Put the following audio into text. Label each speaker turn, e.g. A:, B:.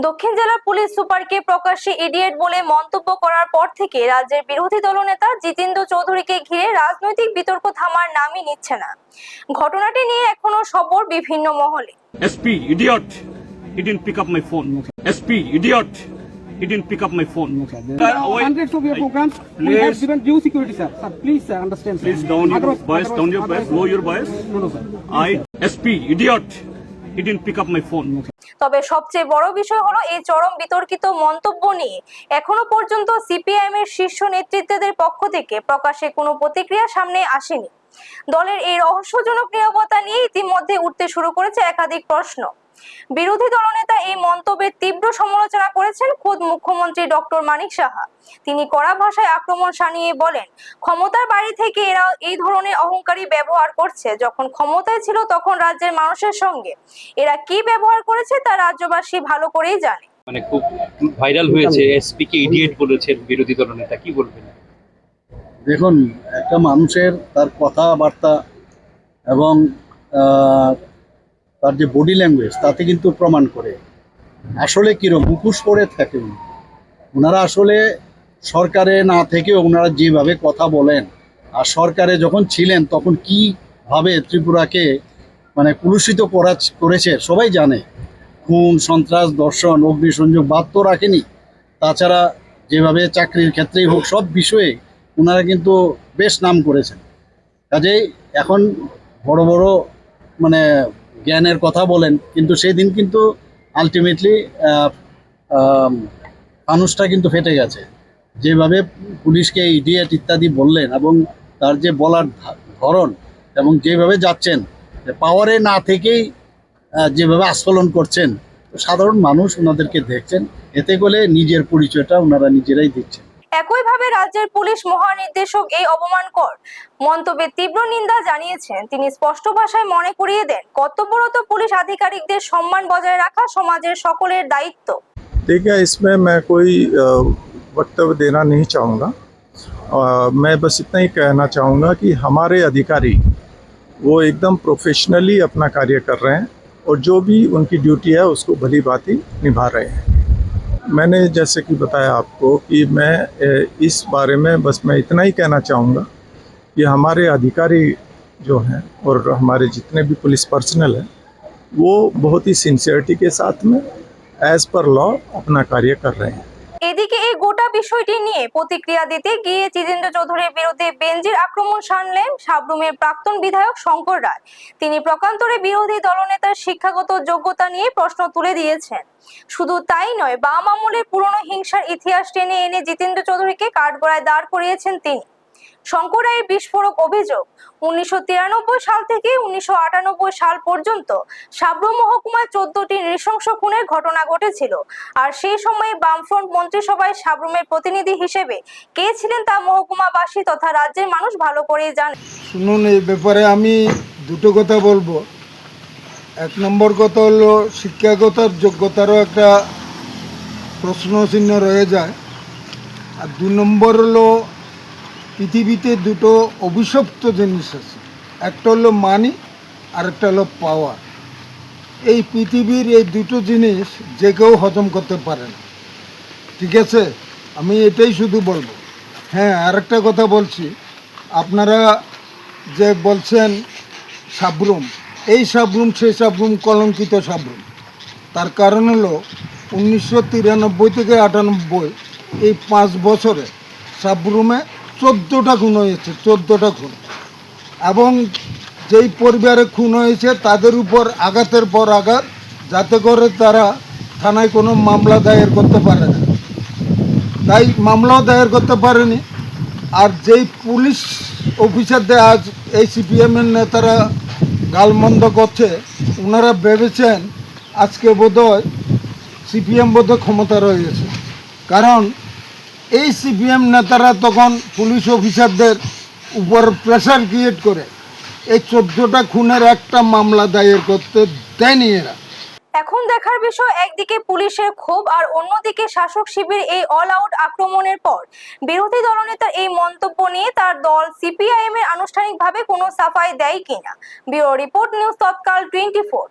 A: দক্ষিণ জেলার পুলিশ সুপারকে প্রকাশ্যে ইডিয়েট বলে মন্তব্য করার পর থেকে রাজ্যের বিরোধী দলনেতা জিতেন্দ্র চৌধুরীকে ঘিরে রাজনৈতিক বিতর্ক থামার নামই নিচ্ছে না। ঘটনাটি নিয়ে এখনো সরব বিভিন্ন মহলে।
B: SP idiot, he didn't pick up my phone. SP idiot, he didn't pick up my phone.
C: Hundreds of your programs, we have given due security, sir. Sir, please understand. Sir.
B: Please down your voice, down your voice, lower your voice.
C: No, sir.
B: SP idiot, he didn't pick up my phone.
A: তবে সবচেয়ে বড় বিষয় হলো এই চরম বিতর্কিত মন্তব্য নিয়ে এখনো পর্যন্ত সিপিআইএম এর শীর্ষ নেতৃত্বদের পক্ষ থেকে প্রকাশ্যে কোনো প্রতিক্রিয়া সামনে আসেনি। দলের এই রহস্যজনক নীরবতা নিয়ে ইতিমধ্যে উঠতে শুরু করেছে একাধিক প্রশ্ন। বিরোধী দলনেতা এই মন্তব্যের তীব্র সমালোচনা করেছেন খোদ মুখ্যমন্ত্রী ডক্টর মানিক সাহা। তিনি কড়া ভাষায় আক্রমণ শানিয়ে বলেন, ক্ষমতার বাড়ি থেকে এরা এই ধরনের অহংকারী ব্যবহার করছে। যখন ক্ষমতায় ছিল তখন রাজ্যের মানুষের সঙ্গে এরা কি ব্যবহার করেছে তা রাজ্যবাসী ভালো করেই জানে।
D: মানে খুব ভাইরাল হয়েছে, এসপি কে ইডিয়েট বলেছেন বিরোধী দলনেতা, কি বলবেন?
E: দেখুন, একটা মানুষের তার কথাবার্তা এবং তার যে বডি ল্যাঙ্গুয়েজ তাতে কিন্তু প্রমাণ করে আসলে কীরকম মুখোশ পরে থাকেন ওনারা। আসলে সরকারে না থেকেও ওনারা যেভাবে কথা বলেন, আর সরকারে যখন ছিলেন তখন কীভাবে ত্রিপুরাকে মানে কলুষিত করেছে সবাই জানে। খুন, সন্ত্রাস, ধর্ষণ, অগ্নিসংযোগ বাদ তো রাখেনি। তাছাড়া যেভাবে চাকরির ক্ষেত্রেই হোক সব বিষয়ে ওনারা কিন্তু বেশ নাম করেছেন। কাজেই এখন বড় বড় মানে জ্ঞানের কথা বলেন, কিন্তু সেই দিন কিন্তু আলটিমেটলি মানুষটা কিন্তু ফেটে গেছে। যেভাবে পুলিশকে ইডিয়েট ইত্যাদি বললেন এবং তার যে বলার ধরন এবং যেভাবে যাচ্ছেন পাওয়ারে না থেকেই যেভাবে আস্ফলন করছেন, সাধারণ মানুষ ওনাদেরকে দেখছেন, এতে করে নিজের পরিচয়টা ওনারা নিজেরাই দিচ্ছেন।
A: একইভাবে রাজ্যের পুলিশ মহানির্দেশক এই অপমানকর মন্তব্যের তীব্র নিন্দা জানিয়েছেন। তিনি স্পষ্ট ভাষায় মনে করিয়ে দেন, কর্তব্যরত পুলিশ আধিকারিকদের সম্মান বজায় রাখা সমাজের সকলের দায়িত্ব।
F: देखिए, इसमें मैं कोई वक्तव्य देना नहीं चाहूँगा। मैं बस इतना ही कहना चाहूँगा कि हमारे अधिकारी वो एकदम प्रोफेशनली अपना कार्य कर रहे हैं और जो भी उनकी ड्यूटी है उसको भली भांति निभा रहे हैं। मैंने जैसे कि बताया आपको कि मैं इस बारे में बस मैं इतना ही कहना चाहूँगा कि हमारे अधिकारी जो हैं और हमारे जितने भी पुलिस पर्सनल हैं वो बहुत ही सिंसियरिटी के साथ में एज पर लॉ अपना कार्य कर रहे हैं।
A: এদিকে এই গোটা বিষয়টি নিয়ে প্রতিক্রিয়া দিতে গিয়ে জিতেন্দ্র চৌধুরীর বিরুদ্ধে বেঞ্জির আক্রমণ শানলেন সাবরুমের প্রাক্তন বিধায়ক শঙ্কর রায়। তিনি প্রকান্তরে বিরোধী দলনেতার শিক্ষাগত যোগ্যতা নিয়ে প্রশ্ন তুলে দিয়েছেন। শুধু তাই নয়, বাম আমলের পুরনো হিংসার ইতিহাস টেনে এনে জিতেন্দ্র চৌধুরীকে কাঠগড়ায় দাঁড় করিয়েছেন তিনি। শঙ্কর রায়ের বিস্ফোরক অভিযোগ, 1993 সাল থেকে 1998 সাল পর্যন্ত সাবরুম মহকুমায় 14টি নৃশংস খুনের ঘটনা ঘটেছিল। আর সেই সময়ে বামফ্রন্ট মন্ত্রিসভায় সাবরুমের প্রতিনিধি হিসেবে কে ছিলেন তা মহকুমাবাসী তথা রাজ্যের মানুষ ভালো করেই জানে।
G: শুনুন, এই ব্যাপারে আমি দুটো কথা বলবো। এক নম্বর কথা হলো, শিক্ষাগত যোগ্যতারও একটা প্রশ্নচিহ্ন রয়ে যায়। আর 2 নম্বর হলো, পৃথিবীতে দুটো অভিশপ্ত জিনিস আছে, একটা হলো মানি আর একটা হলো পাওয়ার। এই পৃথিবীর এই দুটো জিনিস যে কেউ হজম করতে পারে না, ঠিক আছে? আমি এটাই শুধু বলবো। হ্যাঁ, আরেকটা কথা বলছি, আপনারা যে বলছেন সাবরুম, এই সাবরুম সেই সাবরুম কলঙ্কিত সাবরুম। তার কারণ হলো 1993 থেকে 98 এই 5 বছরে সাবরুমে 14টা খুন হয়েছে, 14টা খুন। এবং যেই পরিবারে খুন হয়েছে তাদের উপর আঘাতের পর আঘাত, যাতে করে তারা থানায় কোনো মামলা দায়ের করতে পারে না, তাই মামলাও দায়ের করতে পারেনি। আর যেই পুলিশ অফিসারদের আজ এই সিপিএমের নেতারা গালমন্দ করছে, ওনারা ভেবেছেন আজকে বোধহয় সিপিএম বোধহয় ক্ষমতা রয়েছে। কারণ এই সিপিএম নেতারা তখন পুলিশ অফিসারদের উপর প্রেশার ক্রিয়েট করে এই 14টা খুনের একটা মামলা দায়ের করতে দেয়নি এরা।
A: এখন দেখার বিষয়, একদিকে পুলিশের ক্ষোভ আর অন্যদিকে শাসক শিবির এই অল আউট আক্রমণের পর বিরোধী দলনেতার এই মন্তব্য নিয়ে তার দল সিপিআইএম এর আনুষ্ঠানিকভাবে কোনো সাফাই দেয় কিনা। ব্যুরো রিপোর্ট, নিউজ তৎকাল 24।